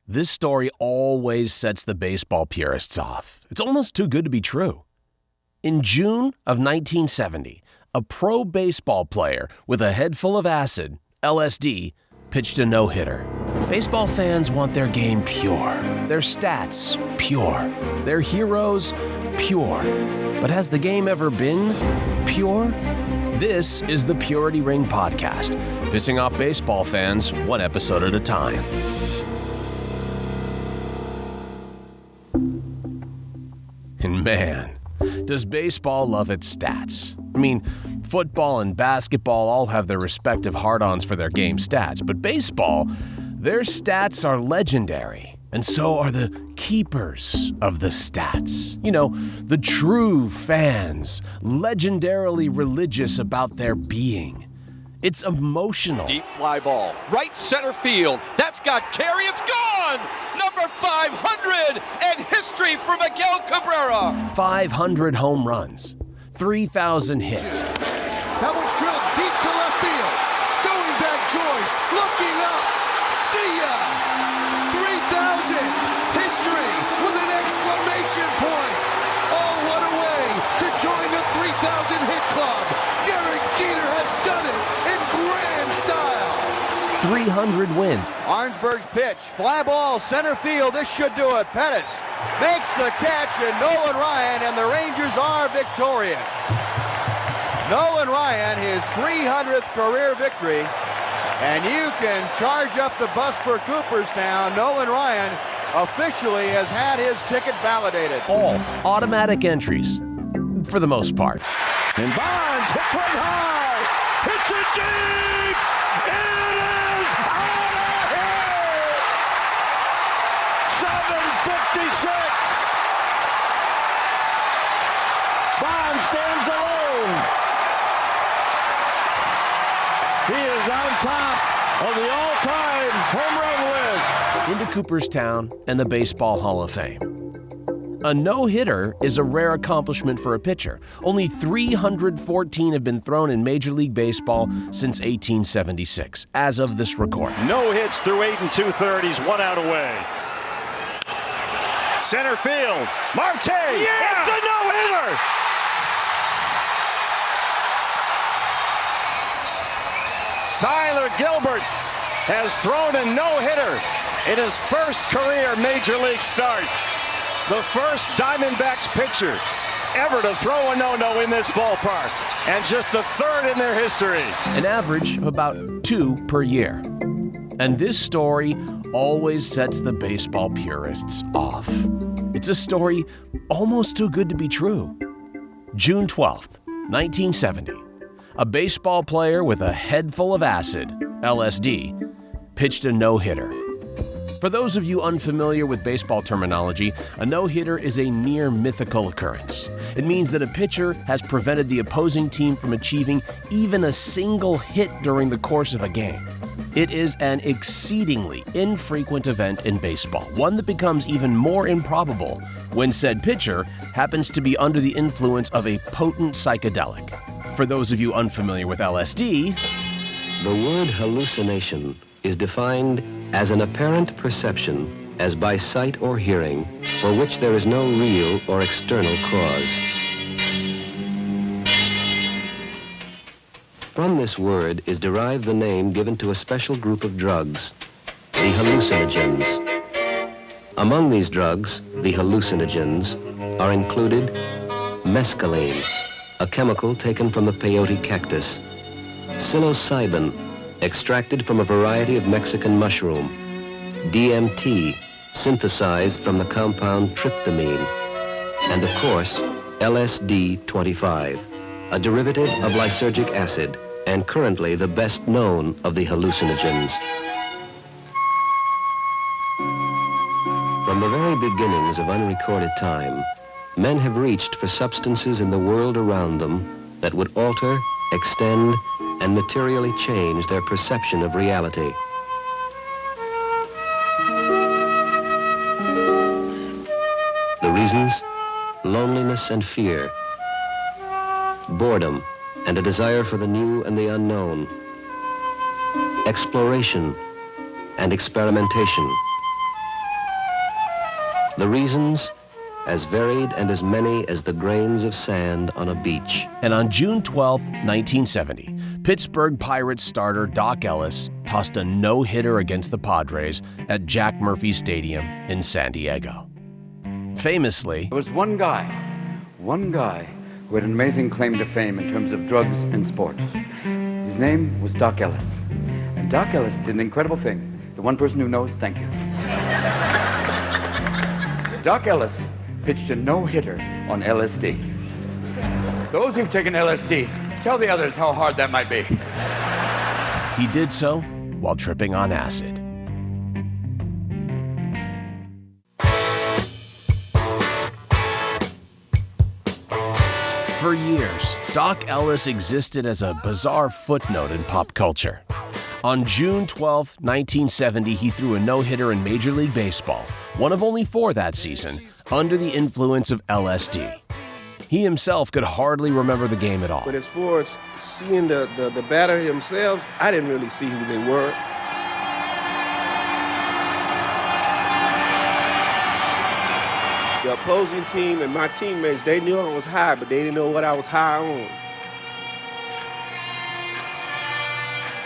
This story always sets the baseball purists off. It's almost too good to be true. In June of 1970, a pro baseball player with a head full of acid, LSD, pitched a no-hitter. Baseball fans want their game pure, their stats pure, their heroes pure. But has the game ever been pure? This is the Purity Ring Podcast, pissing off baseball fans one episode at a time. And man, does baseball love its stats. I mean, football and basketball all have their respective hard-ons for their game stats, but baseball, their stats are legendary, and so are the keepers of the stats. You know, the true fans, legendarily religious about their being. It's emotional. Deep fly ball, right center field. That's got carry, it's gone! Number 500 and history for Miguel Cabrera. 500 home runs, 3,000 hits. That one's drilled deep to left field. Going back, Joyce, looking up. See ya! 3,000, history with an exclamation point. Oh, what a way to join the 3,000 hit club. Derek Jeter has done it in grand style. 300 wins. Arnsberg's pitch, fly ball, center field. This should do it. Pettis makes the catch, and Nolan Ryan, and the Rangers are victorious. Nolan Ryan, his 300th career victory, and you can charge up the bus for Cooperstown. Nolan Ryan officially has had his ticket validated. All automatic entries, for the most part. And Bonds hits one high, hits it deep, it is out of here! 7:56. Bonds stands alone. He is on top of the all-time home run list. Into Cooperstown and the Baseball Hall of Fame. A no-hitter is a rare accomplishment for a pitcher. Only 314 have been thrown in Major League Baseball since 1876, as of this recording. No hits through 8 2/3, 1 out away. Center field, Marte, It's a no-hitter! Tyler Gilbert has thrown a no-hitter in his first career Major League start. The first Diamondbacks pitcher ever to throw a no-no in this ballpark, and just the third in their history. An average of about 2 per year. And this story always sets the baseball purists off. It's a story almost too good to be true. June 12th, 1970. A baseball player with a head full of acid, LSD, pitched a no-hitter. For those of you unfamiliar with baseball terminology, a no-hitter is a near mythical occurrence. It means that a pitcher has prevented the opposing team from achieving even a single hit during the course of a game. It is an exceedingly infrequent event in baseball, one that becomes even more improbable when said pitcher happens to be under the influence of a potent psychedelic. For those of you unfamiliar with LSD, the word hallucination is defined as an apparent perception as by sight or hearing for which there is no real or external cause. From this word is derived the name given to a special group of drugs, the hallucinogens. Among these drugs, the hallucinogens, are included mescaline, a chemical taken from the peyote cactus, psilocybin, extracted from a variety of Mexican mushroom, DMT, synthesized from the compound tryptamine, and of course, LSD-25, a derivative of lysergic acid, and currently the best known of the hallucinogens. From the very beginnings of unrecorded time, men have reached for substances in the world around them that would alter, extend, and materially change their perception of reality. The reasons? Loneliness and fear, boredom and a desire for the new and the unknown, exploration and experimentation, The reasons? As varied and as many as the grains of sand on a beach. And on June 12, 1970, Pittsburgh Pirates starter Doc Ellis tossed a no-hitter against the Padres at Jack Murphy Stadium in San Diego. Famously, there was one guy who had an amazing claim to fame in terms of drugs and sport. His name was Doc Ellis. And Doc Ellis did an incredible thing. The one person who knows, thank you. Doc Ellis pitched a no-hitter on LSD. Those who've taken LSD, tell the others how hard that might be. he did so while tripping on acid. For years, Doc Ellis existed as a bizarre footnote in pop culture. On June 12, 1970, he threw a no-hitter in Major League Baseball, one of only 4 that season, under the influence of LSD. He himself could hardly remember the game at all. But as far as seeing the batter themselves, I didn't really see who they were. The opposing team and my teammates, they knew I was high, but they didn't know what I was high on.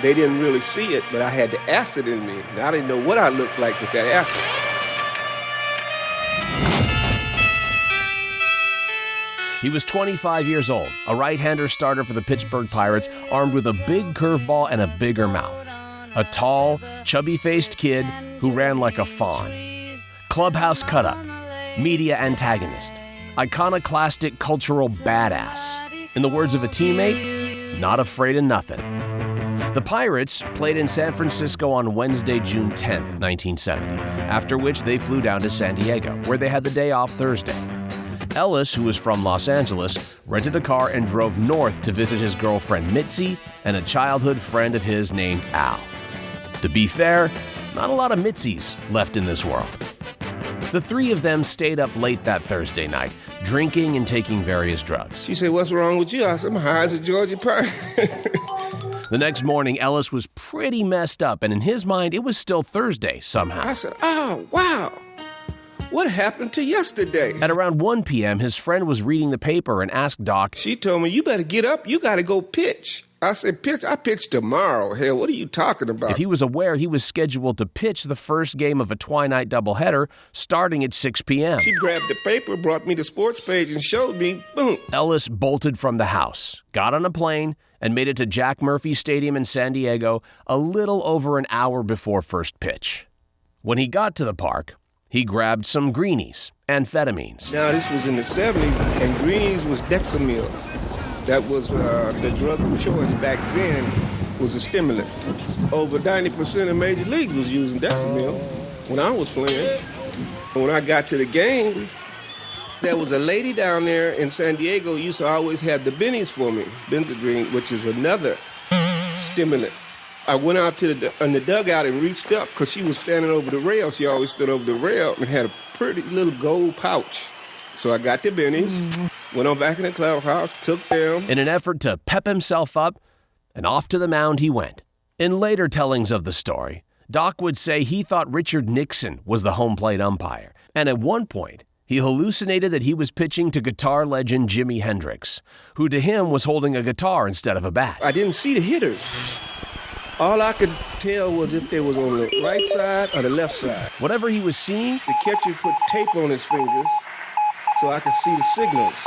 They didn't really see it, but I had the acid in me, and I didn't know what I looked like with that acid. He was 25 years old, a right-hander starter for the Pittsburgh Pirates, armed with a big curveball and a bigger mouth. A tall, chubby-faced kid who ran like a fawn. Clubhouse cut-up, media antagonist, iconoclastic cultural badass. In the words of a teammate, not afraid of nothing. The Pirates played in San Francisco on Wednesday, June 10, 1970, after which they flew down to San Diego, where they had the day off Thursday. Ellis, who was from Los Angeles, rented a car and drove north to visit his girlfriend Mitzi and a childhood friend of his named Al. To be fair, not a lot of Mitzies left in this world. The 3 of them stayed up late that Thursday night, drinking and taking various drugs. She said, "What's wrong with you?" I said, "I'm high as a Georgia pine." The next morning, Ellis was pretty messed up, and in his mind, it was still Thursday somehow. I said, "Oh, wow. What happened to yesterday?" At around 1 p.m., his friend was reading the paper and asked Doc, She told me, "You better get up. You got to go pitch." I said, "Pitch? I pitch tomorrow. Hell, what are you talking about?" if he was aware he was scheduled to pitch the first game of a twilight doubleheader starting at 6 p.m. She grabbed the paper, brought me the sports page, and showed me. Boom. Ellis bolted from the house, got on a plane, and made it to Jack Murphy Stadium in San Diego a little over an hour before first pitch. When he got to the park, he grabbed some greenies, amphetamines. Now, this was in the 70s, and greenies was Dexamil. That was the drug of choice back then, was a stimulant. Over 90% of major leagues was using Dexamil when I was playing. And when I got to the game, there was a lady down there in San Diego who used to always have the bennies for me, Benzedrine, which is another stimulant. I went out to the dugout and reached up because she was standing over the rail. She always stood over the rail and had a pretty little gold pouch. So I got the bennies, went on back in the clubhouse, took them. In an effort to pep himself up, and off to the mound he went. In later tellings of the story, Doc would say he thought Richard Nixon was the home plate umpire, and at one point, he hallucinated that he was pitching to guitar legend Jimi Hendrix, who to him was holding a guitar instead of a bat. I didn't see the hitters. All I could tell was if they was on the right side or the left side. Whatever he was seeing, the catcher put tape on his fingers so I could see the signals.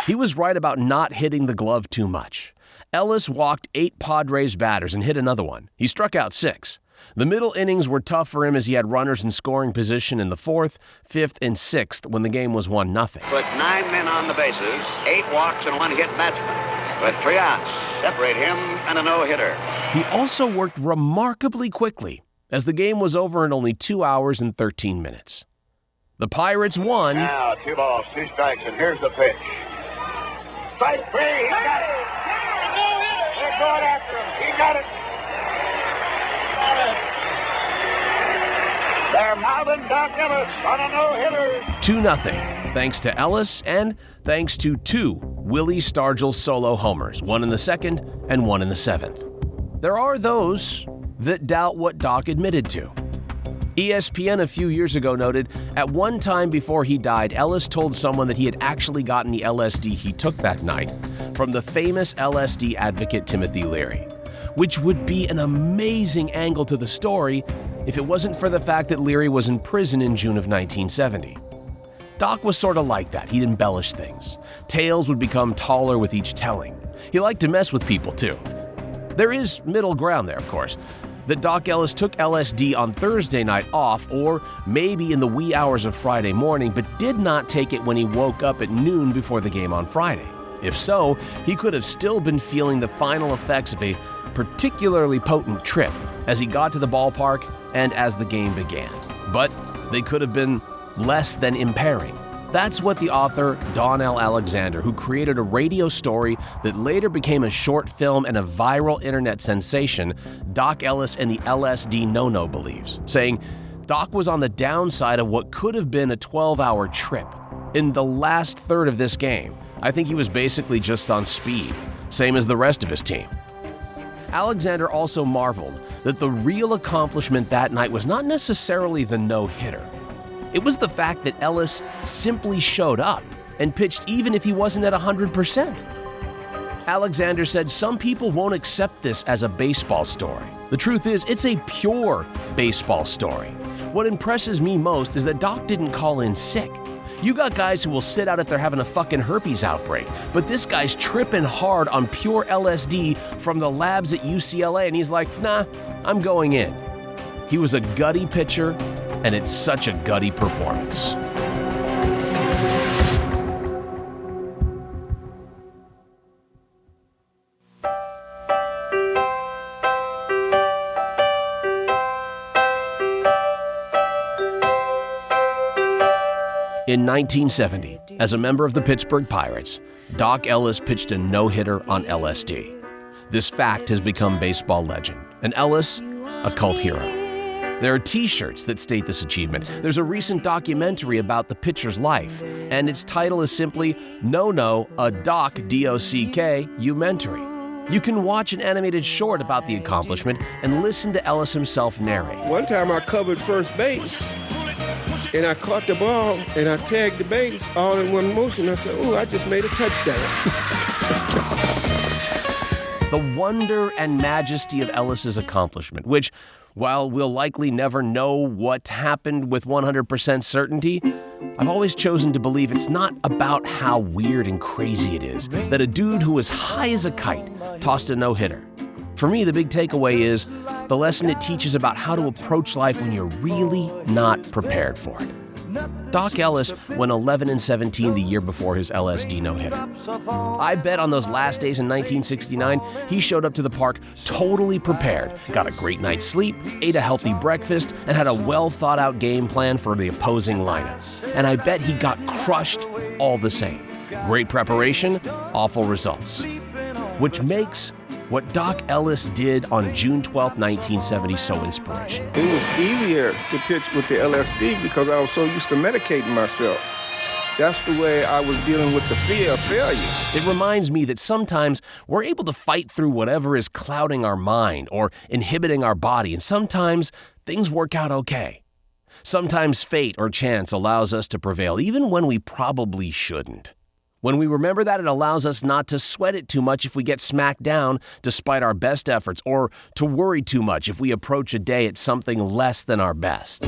He was right about not hitting the glove too much. Ellis walked 8 Padres batters and hit another one. He struck out 6. The middle innings were tough for him as he had runners in scoring position in the 4th, 5th, and 6th when the game was 1-0. Put 9 men on the bases, 8 walks and 1 hit batsman. With 3 outs, separate him and a no-hitter. He also worked remarkably quickly, as the game was over in only 2 hours and 13 minutes. The Pirates won. Now, 2 balls, 2 strikes, and here's the pitch. Strike 3, he got it. They're going after him, he got it. They're mouthing Doc Ellis on a no-hitter. 2-0, thanks to Ellis and thanks to 2 Willie Stargell solo homers, 1 in the 2nd and 1 in the 7th. There are those that doubt what Doc admitted to. ESPN a few years ago noted, at one time before he died, Ellis told someone that he had actually gotten the LSD he took that night from the famous LSD advocate Timothy Leary, which would be an amazing angle to the story if it wasn't for the fact that Leary was in prison in June of 1970. Doc was sort of like that. He'd embellish things. Tales would become taller with each telling. He liked to mess with people, too. There is middle ground there, of course. That Doc Ellis took LSD on Thursday night off, or maybe in the wee hours of Friday morning, but did not take it when he woke up at noon before the game on Friday. If so, he could have still been feeling the final effects of a particularly potent trip as he got to the ballpark and as the game began. But they could have been less than impairing. That's what the author Don L. Alexander, who created a radio story that later became a short film and a viral internet sensation, Doc Ellis and the LSD No-No, believes, saying Doc was on the downside of what could have been a 12-hour trip. In the last third of this game, I think he was basically just on speed, same as the rest of his team. Alexander also marveled that the real accomplishment that night was not necessarily the no-hitter. It was the fact that Ellis simply showed up and pitched even if he wasn't at 100%. Alexander said some people won't accept this as a baseball story. The truth is, it's a pure baseball story. What impresses me most is that Doc didn't call in sick. You got guys who will sit out if they're having a fucking herpes outbreak, but this guy's tripping hard on pure LSD from the labs at UCLA, and he's like, nah, I'm going in. He was a gutty pitcher, and it's such a gutty performance. In 1970, as a member of the Pittsburgh Pirates, Doc Ellis pitched a no-hitter on LSD. This fact has become baseball legend, and Ellis, a cult hero. There are t-shirts that state this achievement. There's a recent documentary about the pitcher's life, and its title is simply No-No, a Doc, D-O-C-K, Umentary. You can watch an animated short about the accomplishment and listen to Ellis himself narrate. One time I covered first base, and I caught the ball, and I tagged the base all in one motion. I said, oh, I just made a touchdown. The wonder and majesty of Ellis's accomplishment, which, while we'll likely never know what happened with 100% certainty, I've always chosen to believe it's not about how weird and crazy it is that a dude who was high as a kite tossed a no-hitter. For me, the big takeaway is the lesson it teaches about how to approach life when you're really not prepared for it. Doc Ellis went 11-17 the year before his LSD no-hitter. I bet on those last days in 1969, he showed up to the park totally prepared, got a great night's sleep, ate a healthy breakfast, and had a well-thought-out game plan for the opposing lineup. And I bet he got crushed all the same. Great preparation, awful results. Which makes what Doc Ellis did on June 12, 1970 so inspirational. It was easier to pitch with the LSD because I was so used to medicating myself. That's the way I was dealing with the fear of failure. It reminds me that sometimes we're able to fight through whatever is clouding our mind or inhibiting our body, and sometimes things work out okay. Sometimes fate or chance allows us to prevail, even when we probably shouldn't. When we remember that, it allows us not to sweat it too much if we get smacked down despite our best efforts, or to worry too much if we approach a day at something less than our best.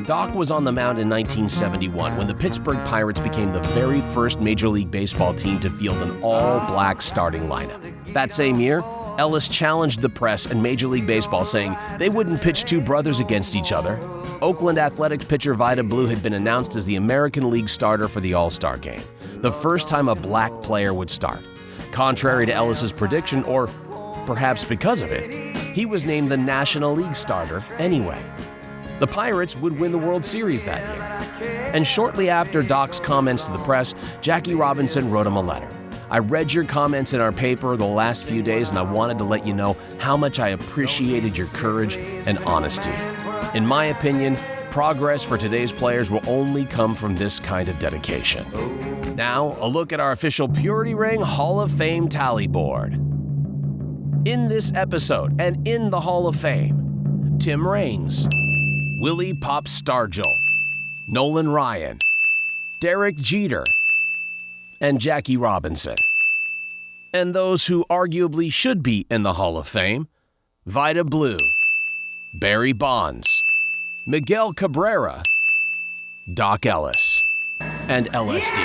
Doc was on the mound in 1971 when the Pittsburgh Pirates became the very first Major League Baseball team to field an all-black starting lineup. That same year, Ellis challenged the press and Major League Baseball, saying they wouldn't pitch two brothers against each other. Oakland Athletics pitcher Vida Blue had been announced as the American League starter for the All-Star Game, the first time a black player would start. Contrary to Ellis's prediction, or perhaps because of it, he was named the National League starter anyway. The Pirates would win the World Series that year. And shortly after Doc's comments to the press, Jackie Robinson wrote him a letter. I read your comments in our paper the last few days, and I wanted to let you know how much I appreciated your courage and honesty. In my opinion, progress for today's players will only come from this kind of dedication. Now, a look at our official Purity Ring Hall of Fame tally board. In this episode and in the Hall of Fame, Tim Raines, Willie Pop Stargell, Nolan Ryan, Derek Jeter, and Jackie Robinson. And those who arguably should be in the Hall of Fame: Vida Blue, Barry Bonds, Miguel Cabrera, Doc Ellis, and LSD.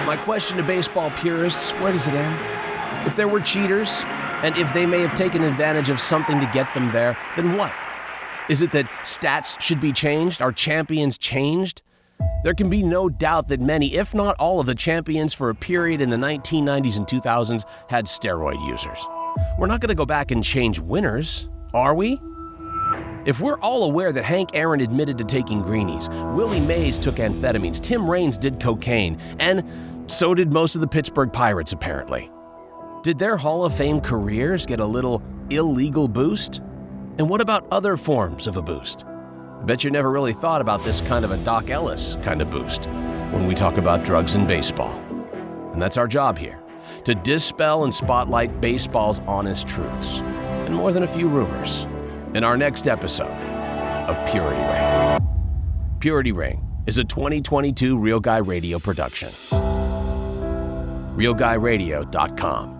My question to baseball purists, where does it end? If there were cheaters, and if they may have taken advantage of something to get them there, then what? Is it that stats should be changed? Are champions changed? There can be no doubt that many, if not all of the champions for a period in the 1990s and 2000s had steroid users. We're not going to go back and change winners, are we? If we're all aware that Hank Aaron admitted to taking greenies, Willie Mays took amphetamines, Tim Raines did cocaine, and so did most of the Pittsburgh Pirates, apparently. Did their Hall of Fame careers get a little illegal boost? And what about other forms of a boost? I bet you never really thought about this kind of a Doc Ellis kind of boost when we talk about drugs in baseball. And that's our job here, to dispel and spotlight baseball's honest truths, and more than a few rumors, in our next episode of Purity Ring. Purity Ring is a 2022 Real Guy Radio production. RealGuyRadio.com.